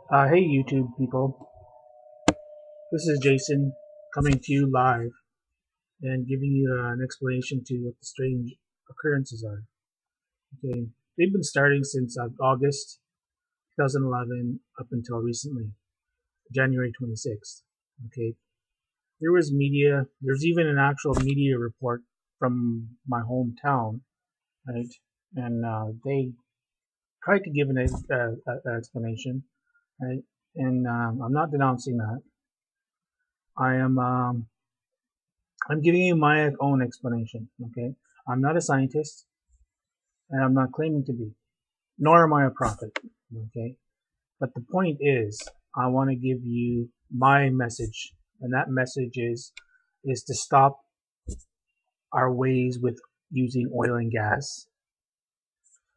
Hey YouTube people, this is Jason coming to you live and giving you an explanation to what the strange occurrences are. Okay, they've been starting since August 2011 up until recently, January 26th. Okay, there's even an actual media report from my hometown, right? And they tried to give an explanation, right? And I'm not denouncing that. I am I'm giving you my own explanation, okay? I'm not a scientist, and I'm not claiming to be, nor am I a prophet, okay? But the point is, I want to give you my message, and that message is to stop our ways with using oil and gas,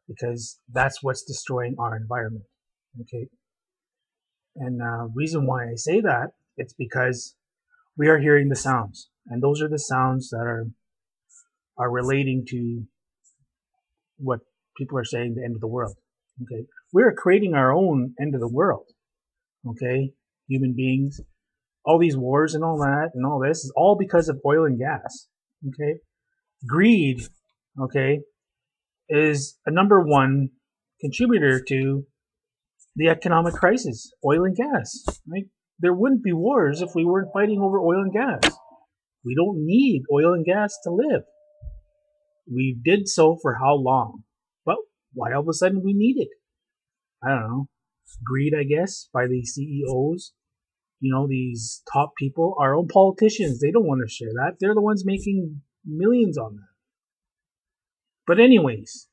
because that's what's destroying our environment, okay? And reason why I say that, it's because we are hearing the sounds, and those are the sounds that are relating to what people are saying the end of the world. Okay, we're creating our own end of the world. Okay, human beings, all these wars and all that and all this is all because of oil and gas. Okay, greed, okay, is a number one contributor to the economic crisis. Oil and gas, right? There wouldn't be wars if we weren't fighting over oil and gas. We don't need oil and gas to live. We did so for how long? But why all of a sudden we need it? I don't know. Greed, I guess, by the CEOs. You know, these top people, our own politicians, they don't want to share that. They're the ones making millions on that. But anyways,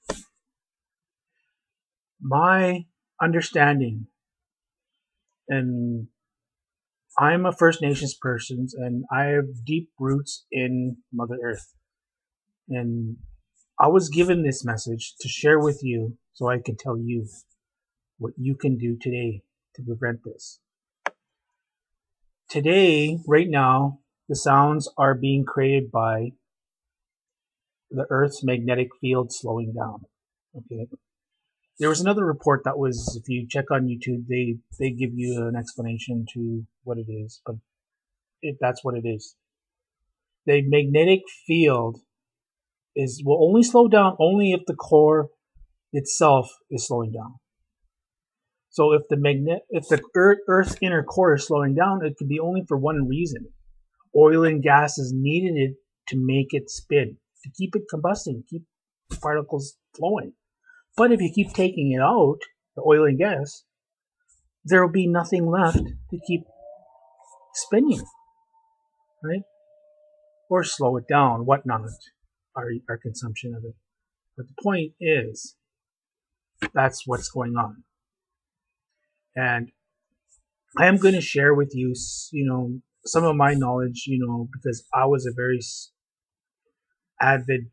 my understanding, and I'm a First Nations person, and I have deep roots in Mother Earth. And I was given this message to share with you so I can tell you what you can do today to prevent this. Today, right now, the sounds are being created by the Earth's magnetic field slowing down. Okay. There was another report that was, if you check on YouTube, they give you an explanation to what it is, but that's what it is. The magnetic field will only slow down only if the core itself is slowing down. So if the Earth's inner core is slowing down, it could be only for one reason. Oil and gas is needed to make it spin, to keep it combusting, keep the particles flowing. But if you keep taking it out, the oil and gas, there will be nothing left to keep spinning, right? Or slow it down, whatnot, our consumption of it. But the point is, that's what's going on. And I am going to share with you, some of my knowledge, because I was a very avid,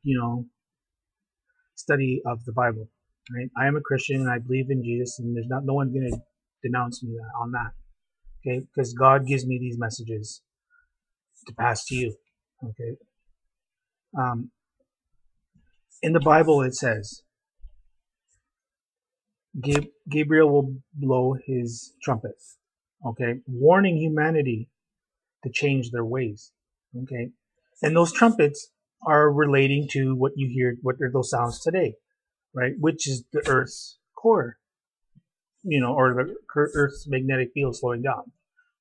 study of the Bible. Right? I am a Christian and I believe in Jesus, and there's no one going to denounce me on that. Okay, because God gives me these messages to pass to you. Okay, in the Bible it says Gabriel will blow his trumpet. Okay, warning humanity to change their ways. Okay, and those trumpets are relating to what you hear. What are those sounds today? Right, which is the Earth's core. Or the Earth's magnetic field slowing down.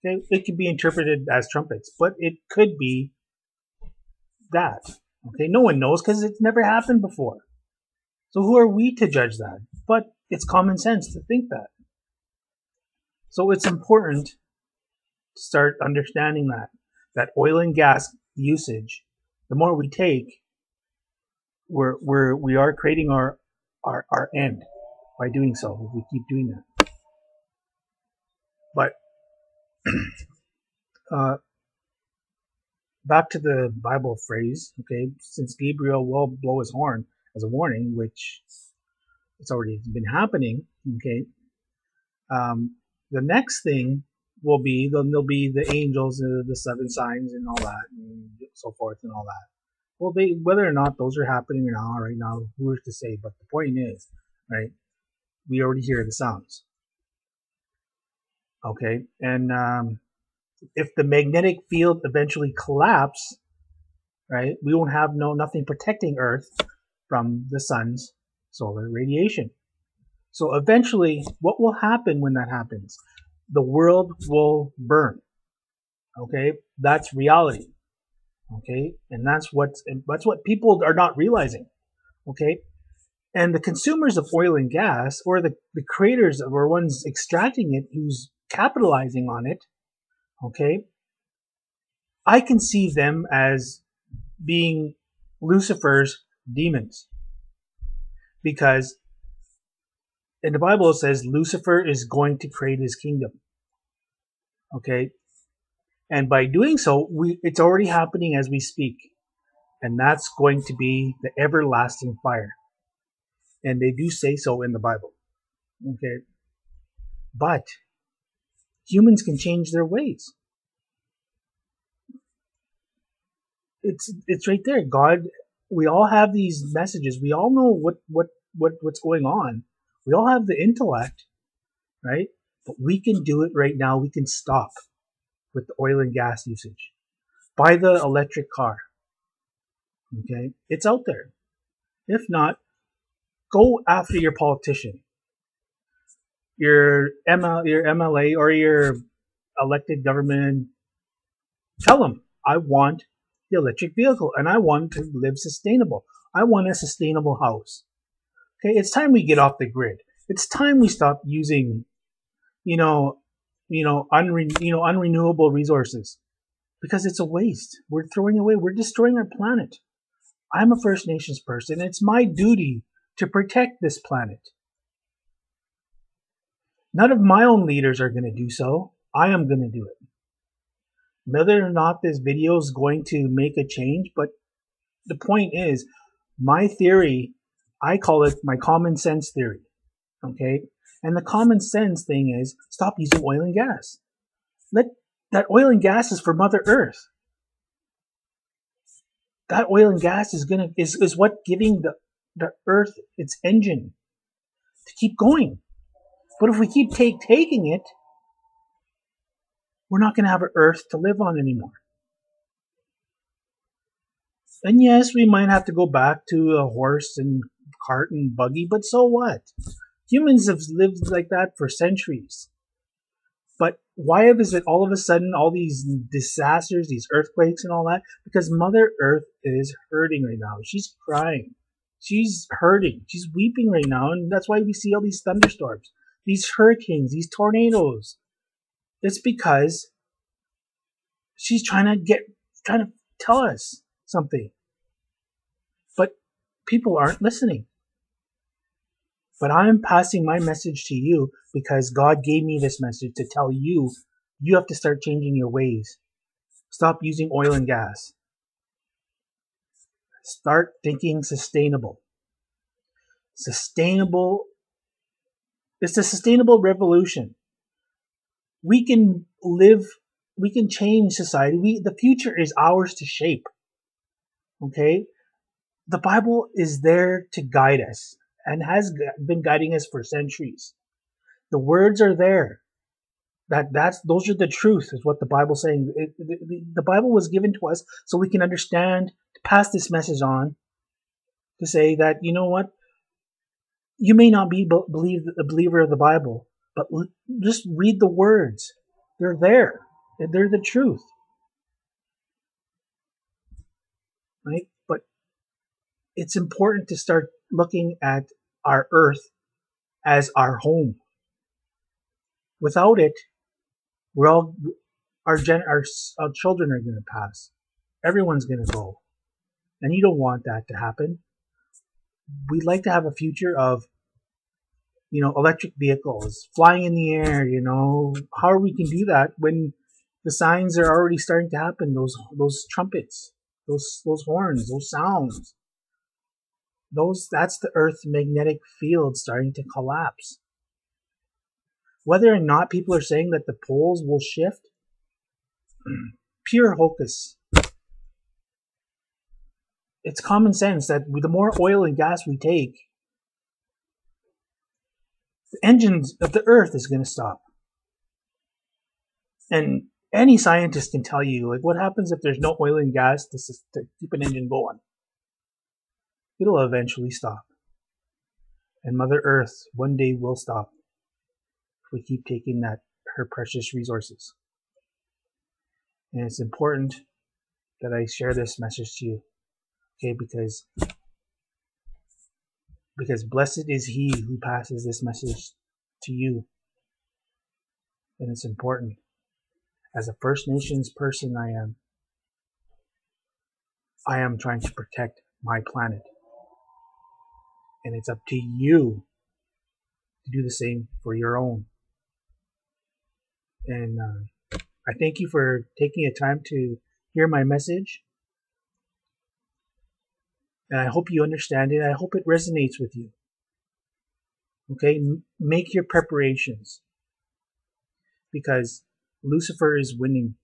Okay, it could be interpreted as trumpets, but it could be that. Okay, no one knows because it's never happened before. So who are we to judge that? But it's common sense to think that. So it's important to start understanding that oil and gas usage, the more we take, we are creating our end by doing so if we keep doing that. But back to the Bible phrase, okay, since Gabriel will blow his horn as a warning, which it's already been happening, okay, the next thing will be, there'll be the angels, the seven signs and all that, and so forth and all that. Well, whether or not those are happening now, right now, who is to say? But the point is, right, we already hear the sounds. Okay, and if the magnetic field eventually collapse, right, we won't have nothing protecting Earth from the sun's solar radiation. So eventually, what will happen when that happens? The world will burn. Okay, that's reality. Okay, and that's what people are not realizing. Okay, and the consumers of oil and gas, or the creators or ones extracting it, who's capitalizing on it. Okay, I conceive them as being Lucifer's demons, because in the Bible it says Lucifer is going to create his kingdom. Okay, and by doing so, it's already happening as we speak, and that's going to be the everlasting fire. And they do say so in the Bible. Okay, but humans can change their ways. It's right there. God, we all have these messages. We all know what's going on. We all have the intellect, right? But we can do it right now. We can stop with the oil and gas usage. Buy the electric car. Okay, it's out there. If not, go after your politician, your MLA, or your elected government. Tell them, I want the electric vehicle, and I want to live sustainable. I want a sustainable house. Okay, it's time we get off the grid. It's time we stop using, unrenewable resources, because it's a waste. We're throwing away. We're destroying our planet. I'm a First Nations person. It's my duty to protect this planet. None of my own leaders are going to do so. I am going to do it. Whether or not this video is going to make a change, but the point is, my theory, I call it my common sense theory. Okay? And the common sense thing is, stop using oil and gas. That oil and gas is for Mother Earth. That oil and gas is what giving the Earth its engine to keep going. But if we keep taking it, we're not going to have an Earth to live on anymore. And yes, we might have to go back to a horse and cart and buggy, but so what? Humans have lived like that for centuries. But why is it all of a sudden all these disasters, these earthquakes and all that? Because Mother Earth is hurting right now. She's crying. She's hurting. She's weeping right now, and that's why we see all these thunderstorms, these hurricanes, these tornadoes. It's because she's trying to tell us something. But people aren't listening. But I'm passing my message to you because God gave me this message to tell you, you have to start changing your ways. Stop using oil and gas. Start thinking sustainable. Sustainable. It's a sustainable revolution. We can change society. The future is ours to shape. Okay? The Bible is there to guide us and has been guiding us for centuries. The words are there. Those are the truth, is what the Bible's saying. The Bible was given to us so we can understand, to pass this message on, to say that, you know what, you may not be a believer of the Bible, but just read the words. They're there. They're the truth. Right? But it's important to start looking at our earth as our home. Without it, our children are going to pass. Everyone's going to go. And you don't want that to happen. We'd like to have a future of, electric vehicles, flying in the air, How we can do that when the signs are already starting to happen, those trumpets, those horns, those sounds. That's the Earth's magnetic field starting to collapse. Whether or not people are saying that the poles will shift, pure hocus. It's common sense that the more oil and gas we take, the engines of the Earth is going to stop. And any scientist can tell you, like, what happens if there's no oil and gas to keep an engine going? It'll eventually stop. And Mother Earth one day will stop if we keep taking her precious resources. And it's important that I share this message to you, okay? Because blessed is he who passes this message to you. And it's important. As a First Nations person I am trying to protect my planet. And it's up to you to do the same for your own. And I thank you for taking a time to hear my message. And I hope you understand it. I hope it resonates with you. Okay? Make your preparations. Because Lucifer is winning.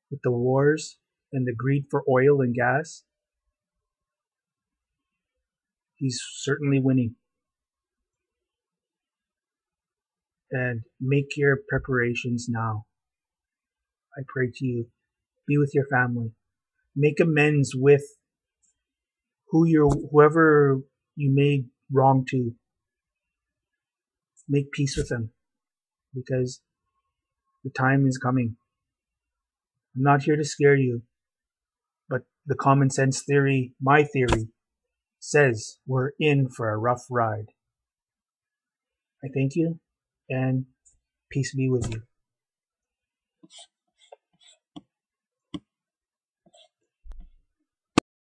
With the wars and the greed for oil and gas, he's certainly winning. And make your preparations now. I pray to you. Be with your family. Make amends with whoever you made wrong to. Make peace with them. Because the time is coming. I'm not here to scare you. But the common sense theory, my theory, says we're in for a rough ride. I thank you, and peace be with you.